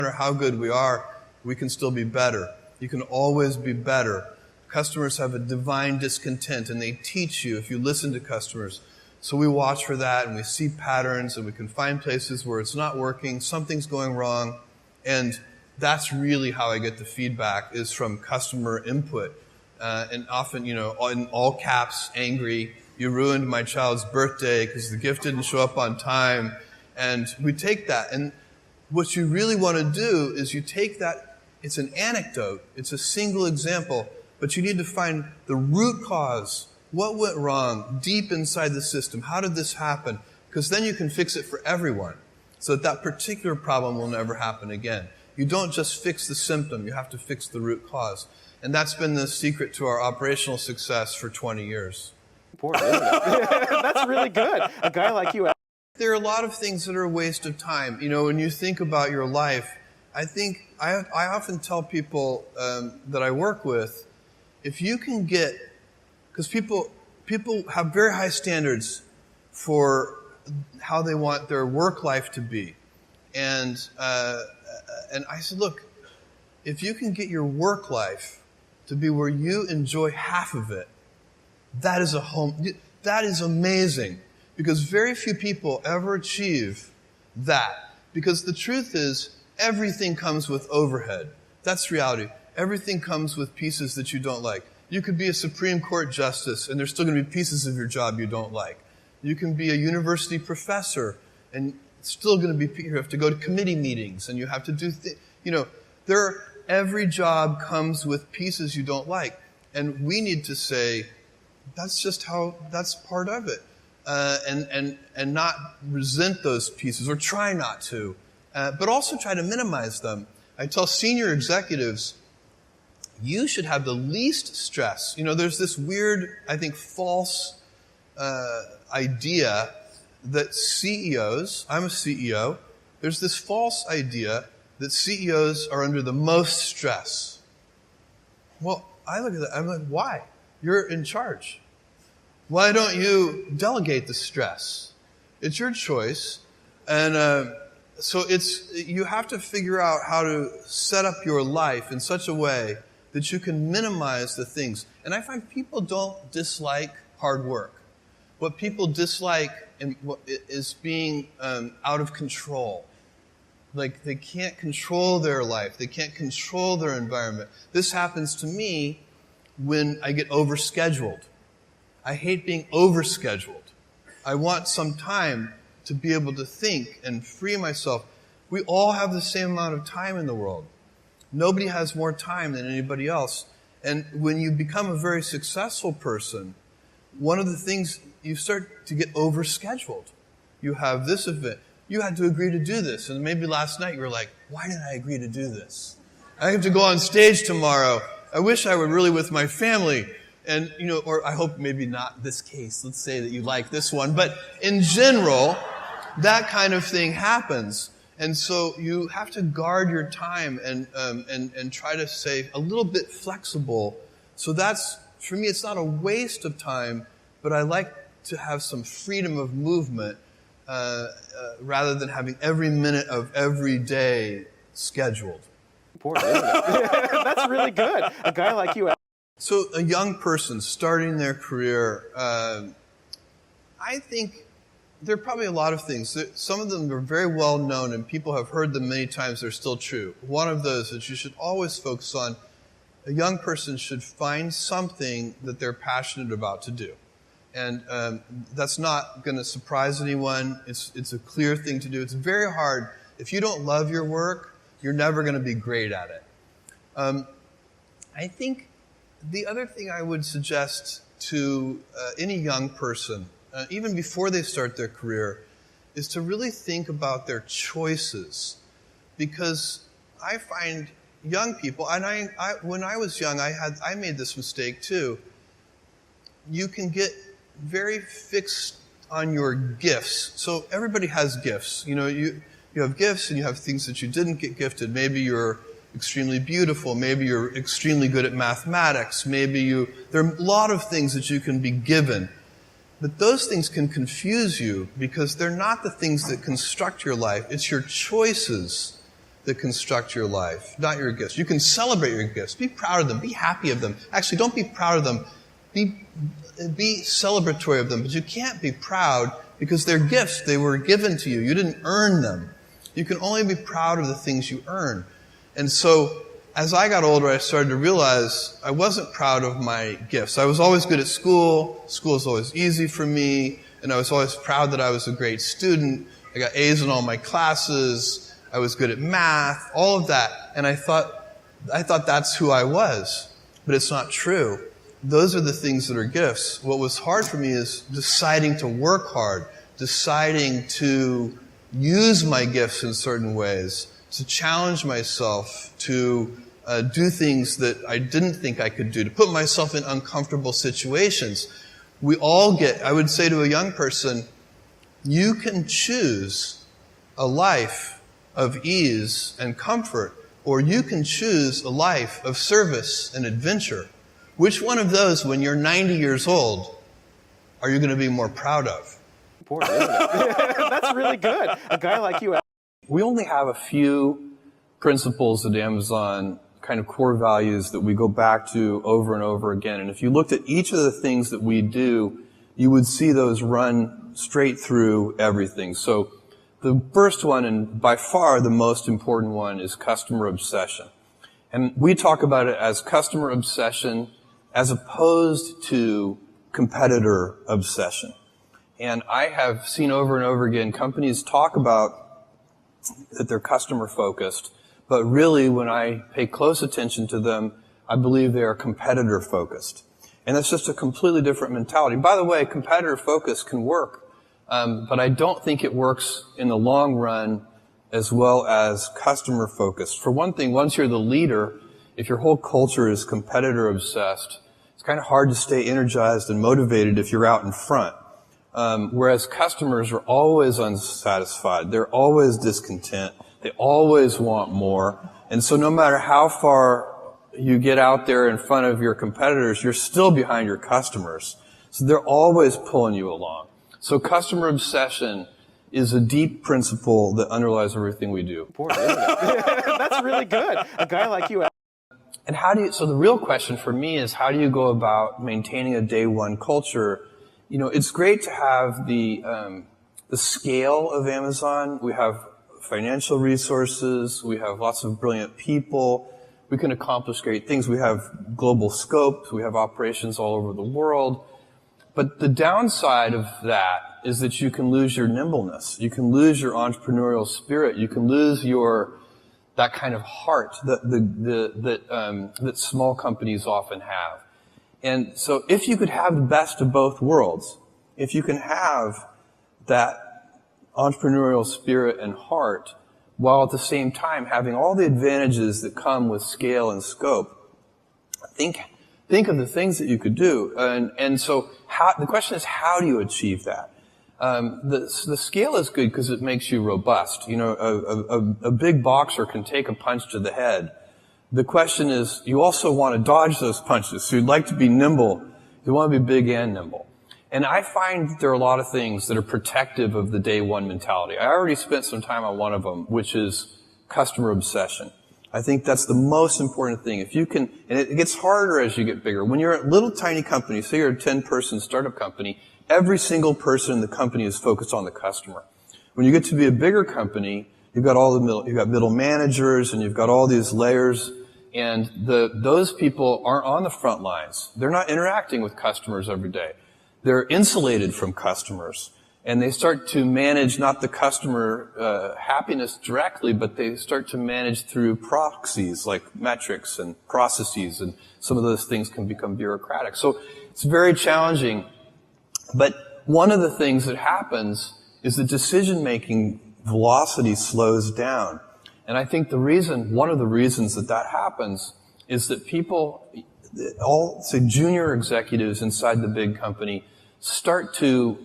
matter how good we are, we can still be better. You can always be better. Customers have a divine discontent, and they teach you if you listen to customers. So we watch for that, and we see patterns, and we can find places where it's not working, something's going wrong, and that's really how I get the feedback, is from customer input. And often, in all caps, angry, you ruined my child's birthday because the gift didn't show up on time. And we take that, and what you really want to do is you take that, it's an anecdote, it's a single example, but you need to find the root cause. What went wrong deep inside the system? How did this happen? Because then you can fix it for everyone, so that particular problem will never happen again. You don't just fix the symptom, you have to fix the root cause. And that's been the secret to our operational success for 20 years. Important, isn't it? That's really good. A guy like you. There are a lot of things that are a waste of time. When you think about your life, I often tell people that I work with, if you can get, because people have very high standards for how they want their work life to be. And I said, look, if you can get your work life to be where you enjoy half of it, that is amazing. Because very few people ever achieve that. Because the truth is, everything comes with overhead. That's reality. Everything comes with pieces that you don't like. You could be a Supreme Court justice, and there's still going to be pieces of your job you don't like. You can be a university professor, and it's still going to be, you have to go to committee meetings, and you have to do things. Every job comes with pieces you don't like. And we need to say, that's part of it. And not resent those pieces, or try not to, but also try to minimize them. I tell senior executives, you should have the least stress. There's this weird, I think, false idea that CEOs, I'm a CEO, there's this false idea that CEOs are under the most stress. Well, I look at that, I'm like, why? You're in charge. Why don't you delegate the stress? It's your choice. And so you have to figure out how to set up your life in such a way that you can minimize the things. And I find people don't dislike hard work. What people dislike is being out of control. Like, they can't control their life. They can't control their environment. This happens to me when I get overscheduled. I hate being overscheduled. I want some time to be able to think and free myself. We all have the same amount of time in the world. Nobody has more time than anybody else. And when you become a very successful person, one of the things, you start to get overscheduled. You have this event. You had to agree to do this. And maybe last night you were like, why did I agree to do this? I have to go on stage tomorrow. I wish I were really with my family. And, or I hope maybe not this case. Let's say that you like this one. But in general, that kind of thing happens. And so you have to guard your time and try to stay a little bit flexible. So that's, for me, it's not a waste of time, but I like to have some freedom of movement rather than having every minute of every day scheduled. Important, isn't it? That's really good. A guy like you. So a young person starting their career, I think there are probably a lot of things. Some of them are very well known and people have heard them many times. They're still true. One of those is you should always focus on, a young person should find something that they're passionate about to do. And that's not going to surprise anyone. It's a clear thing to do. It's very hard. If you don't love your work, you're never going to be great at it. I think the other thing I would suggest to any young person, even before they start their career, is to really think about their choices. Because I find young people, and I when I was young, I made this mistake too. You can get very fixed on your gifts. So everybody has gifts. You have gifts and you have things that you didn't get gifted. Maybe you're extremely beautiful. Maybe you're extremely good at mathematics. There are a lot of things that you can be given. But those things can confuse you because they're not the things that construct your life. It's your choices that construct your life, not your gifts. You can celebrate your gifts. Be proud of them. Be happy of them. Actually, don't be proud of them. Be celebratory of them. But you can't be proud because they're gifts. They were given to you. You didn't earn them. You can only be proud of the things you earn. And so, as I got older, I started to realize I wasn't proud of my gifts. I was always good at school. School was always easy for me. And I was always proud that I was a great student. I got A's in all my classes. I was good at math, all of that. And I thought that's who I was. But it's not true. Those are the things that are gifts. What was hard for me is deciding to work hard, deciding to use my gifts in certain ways, to challenge myself, to do things that I didn't think I could do, to put myself in uncomfortable situations. I would say to a young person, you can choose a life of ease and comfort, or you can choose a life of service and adventure. Which one of those, when you're 90 years old, are you going to be more proud of? Important, isn't it? That's really good. A guy like you. We only have a few principles at Amazon, kind of core values that we go back to over and over again. And if you looked at each of the things that we do, you would see those run straight through everything. So the first one, and by far the most important one, is customer obsession. And we talk about it as customer obsession as opposed to competitor obsession. And I have seen over and over again companies talk about that they're customer focused, but really when I pay close attention to them, I believe they are competitor focused. And that's just a completely different mentality. By the way, competitor focus can work. But I don't think it works in the long run as well as customer focused. For one thing, once you're the leader, if your whole culture is competitor obsessed, it's kind of hard to stay energized and motivated if you're out in front. Whereas customers are always unsatisfied. They're always discontent. They always want more. And so no matter how far you get out there in front of your competitors, you're still behind your customers. So they're always pulling you along. So customer obsession is a deep principle that underlies everything we do. Important, isn't it? That's really good. A guy like you. And so the real question for me is, how do you go about maintaining a day one culture? You know, it's great to have the scale of Amazon. We have financial resources. We have lots of brilliant people. We can accomplish great things. We have global scope. We have operations all over the world. But the downside of that is that you can lose your nimbleness. You can lose your entrepreneurial spirit. You can lose that kind of heart that small companies often have. And so if you could have the best of both worlds, if you can have that entrepreneurial spirit and heart while at the same time having all the advantages that come with scale and scope, think of the things that you could do. And so the question is, how do you achieve that? The scale is good because it makes you robust. You know, a big boxer can take a punch to the head. The question is, you also want to dodge those punches. So you'd like to be nimble. You want to be big and nimble. And I find that there are a lot of things that are protective of the day one mentality. I already spent some time on one of them, which is customer obsession. I think that's the most important thing. If you can, and it gets harder as you get bigger. When you're a little tiny company, say you're a 10-person startup company, every single person in the company is focused on the customer. When you get to be a bigger company, you've got middle managers and you've got all these layers, and those people aren't on the front lines. They're not interacting with customers every day. They're insulated from customers. And they start to manage not the customer happiness directly, but they start to manage through proxies like metrics and processes, and some of those things can become bureaucratic. So it's very challenging. But one of the things that happens is the decision-making velocity slows down. And I think one of the reasons that happens is that people, say junior executives inside the big company, start to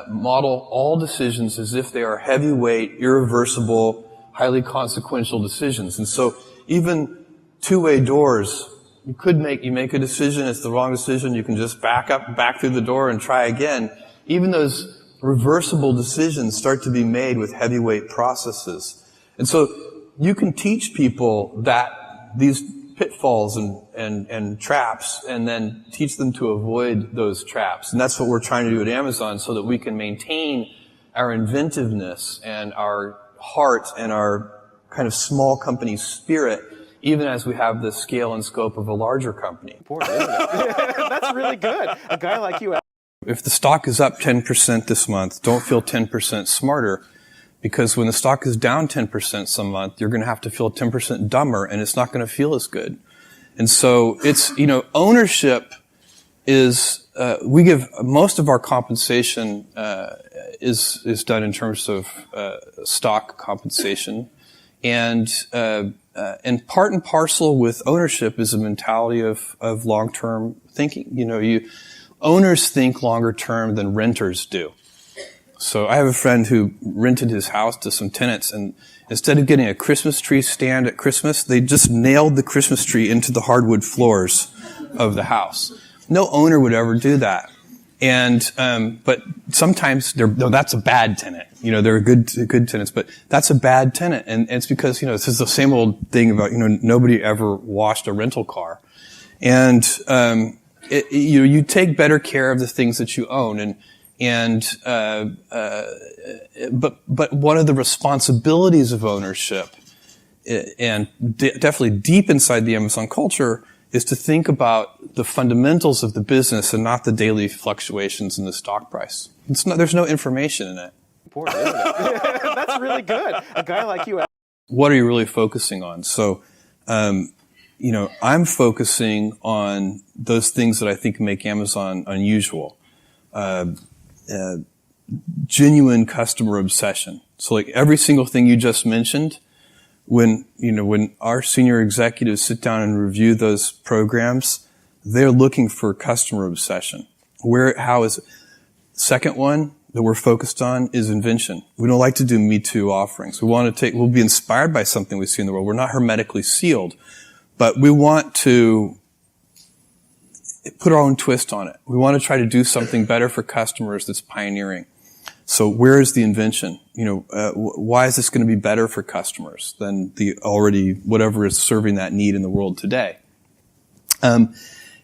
model all decisions as if they are heavyweight, irreversible, highly consequential decisions. And so even two-way doors, you make a decision, it's the wrong decision, you can just back through the door and try again. Even those reversible decisions start to be made with heavyweight processes. And so you can teach people that these pitfalls and traps, and then teach them to avoid those traps. And that's what we're trying to do at Amazon, so that we can maintain our inventiveness and our heart and our kind of small company spirit, even as we have the scale and scope of a larger company. Important, isn't it? That's really good. A guy like you. If the stock is up 10% this month, don't feel 10% smarter, because when the stock is down 10% some month, you're going to have to feel 10% dumber, and it's not going to feel as good. And so it's, ownership is, we give most of our compensation, is done in terms of, stock compensation. And part and parcel with ownership is a mentality of long-term thinking. Owners think longer term than renters do. So I have a friend who rented his house to some tenants, and instead of getting a Christmas tree stand at Christmas, they just nailed the Christmas tree into the hardwood floors of the house. No owner would ever do that. And, but sometimes that's a bad tenant. They're good tenants, but that's a bad tenant. And it's because, this is the same old thing about, nobody ever washed a rental car. And, you take better care of the things that you own. But one of the responsibilities of ownership, and definitely deep inside the Amazon culture, is to think about the fundamentals of the business and not the daily fluctuations in the stock price. There's no information in it. Important, isn't it? That's really good. A guy like you. What are you really focusing on? So, I'm focusing on those things that I think make Amazon unusual. Genuine customer obsession. So like every single thing you just mentioned, when our senior executives sit down and review those programs, they're looking for customer obsession. How is it? Second one that we're focused on is invention. We don't like to do Me Too offerings. We'll be inspired by something we see in the world. We're not hermetically sealed, but we want to put our own twist on it. We want to try to do something better for customers that's pioneering. So where is the invention? Why is this going to be better for customers than whatever is serving that need in the world today? And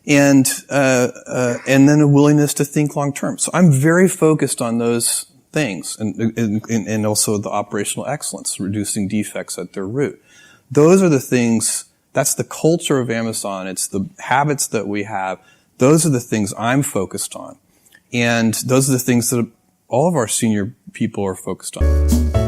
then a willingness to think long term. So I'm very focused on those things, and also the operational excellence, reducing defects at their root. Those are the things. That's the culture of Amazon. It's the habits that we have. Those are the things I'm focused on. And those are the things that all of our senior people are focused on.